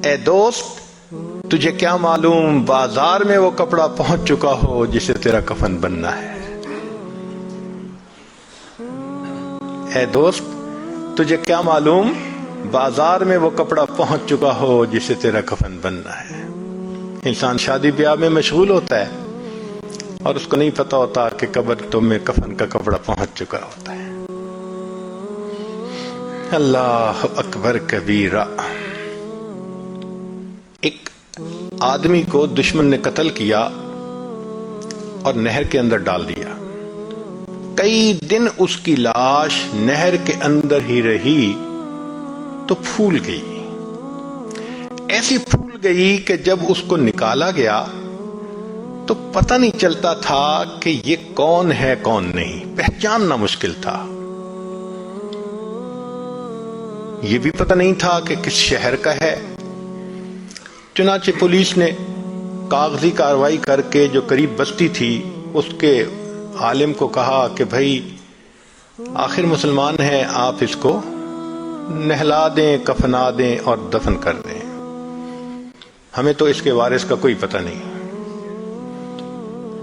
اے دوست تجھے کیا معلوم بازار میں وہ کپڑا پہنچ چکا ہو جسے تیرا کفن بننا ہے. اے دوست تجھے کیا معلوم بازار میں وہ کپڑا پہنچ چکا ہو جسے تیرا کفن بننا ہے. انسان شادی بیاہ میں مشغول ہوتا ہے اور اس کو نہیں پتا ہوتا کہ قبر تو میں کفن کا کپڑا پہنچ چکا ہوتا ہے. اللہ اکبر کبیرہ. ایک آدمی کو دشمن نے قتل کیا اور نہر کے اندر ڈال دیا. کئی دن اس کی لاش نہر کے اندر ہی رہی تو پھول گئی. ایسی پھول گئی کہ جب اس کو نکالا گیا تو پتہ نہیں چلتا تھا کہ یہ کون ہے کون نہیں. پہچاننا مشکل تھا. یہ بھی پتہ نہیں تھا کہ کس شہر کا ہے. چنانچہ پولیس نے کاغذی کارروائی کر کے جو قریب بستی تھی اس کے عالم کو کہا کہ بھائی آخر مسلمان ہے، آپ اس کو نہلا دیں، کفنا دیں اور دفن کر دیں، ہمیں تو اس کے وارث کا کوئی پتہ نہیں.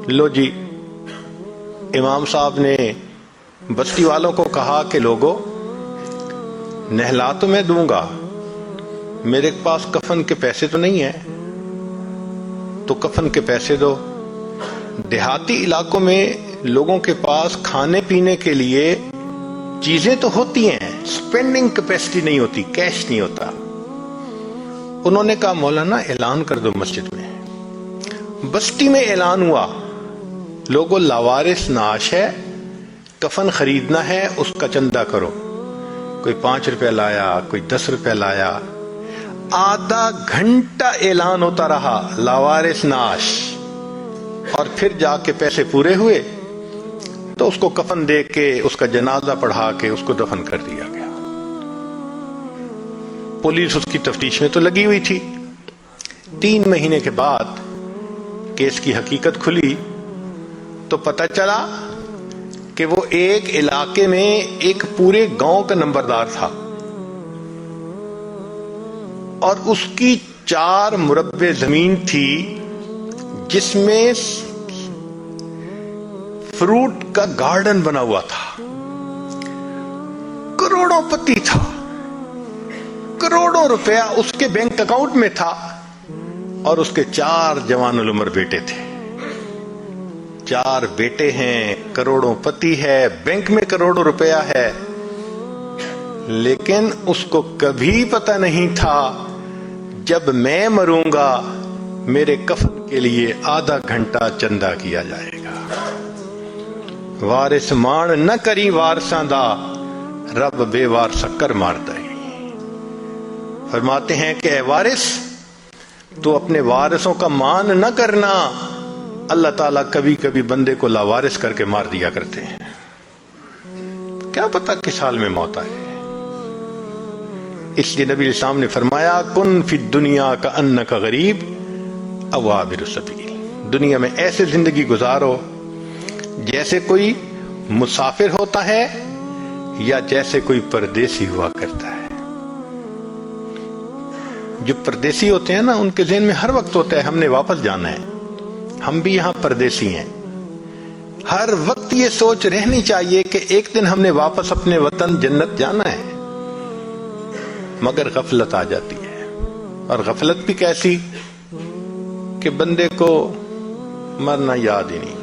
لو جی، امام صاحب نے بستی والوں کو کہا کہ لوگوں نہلا تو میں دوں گا، میرے پاس کفن کے پیسے تو نہیں ہیں، تو کفن کے پیسے دو. دیہاتی علاقوں میں لوگوں کے پاس کھانے پینے کے لیے چیزیں تو ہوتی ہیں، سپینڈنگ کیپیسٹی نہیں ہوتی، کیش نہیں ہوتا. انہوں نے کہا مولانا اعلان کر دو مسجد میں. بستی میں اعلان ہوا، لوگوں لاوارث نعش ہے، کفن خریدنا ہے، اس کا چندہ کرو. کوئی 5 روپے لایا، کوئی 10 روپے لایا. آدھا گھنٹہ اعلان ہوتا رہا لاوارث نعش، اور پھر جا کے پیسے پورے ہوئے تو اس کو کفن دے کے اس کا جنازہ پڑھا کے اس کو دفن کر دیا گیا. پولیس اس کی تفتیش میں تو لگی ہوئی تھی. 3 مہینے کے بعد کیس کی حقیقت کھلی تو پتہ چلا کہ وہ ایک علاقے میں ایک پورے گاؤں کا نمبردار تھا اور اس کی 4 مربع زمین تھی جس میں فروٹ کا گارڈن بنا ہوا تھا. کروڑوں پتی تھا، کروڑوں روپیہ اس کے بینک اکاؤنٹ میں تھا اور اس کے 4 جوان العمر بیٹے تھے. 4 بیٹے ہیں، کروڑوں پتی ہے، بینک میں کروڑوں روپیہ ہے، لیکن اس کو کبھی پتہ نہیں تھا جب میں مروں گا میرے کفن کے لیے آدھا گھنٹہ چندہ کیا جائے گا. وارث مان نہ کری وارثاں دا، رب بے وارث کر مارتا ہے. فرماتے ہیں کہ اے وارث تو اپنے وارثوں کا مان نہ کرنا، اللہ تعالیٰ کبھی کبھی بندے کو لاوارث کر کے مار دیا کرتے ہیں. کیا پتہ کس حال میں موت آئے. اس لیے نبی علیہ السلام نے فرمایا کن فی الدنیا کأنک غریب او عابر السبیل. دنیا میں ایسے زندگی گزارو جیسے کوئی مسافر ہوتا ہے یا جیسے کوئی پردیسی ہوا کرتا ہے. جو پردیسی ہوتے ہیں نا ان کے ذہن میں ہر وقت ہوتا ہے ہم نے واپس جانا ہے. ہم بھی یہاں پردیسی ہیں. ہر وقت یہ سوچ رہنی چاہیے کہ ایک دن ہم نے واپس اپنے وطن جنت جانا ہے. مگر غفلت آ جاتی ہے، اور غفلت بھی کیسی کہ بندے کو مرنا یاد ہی نہیں.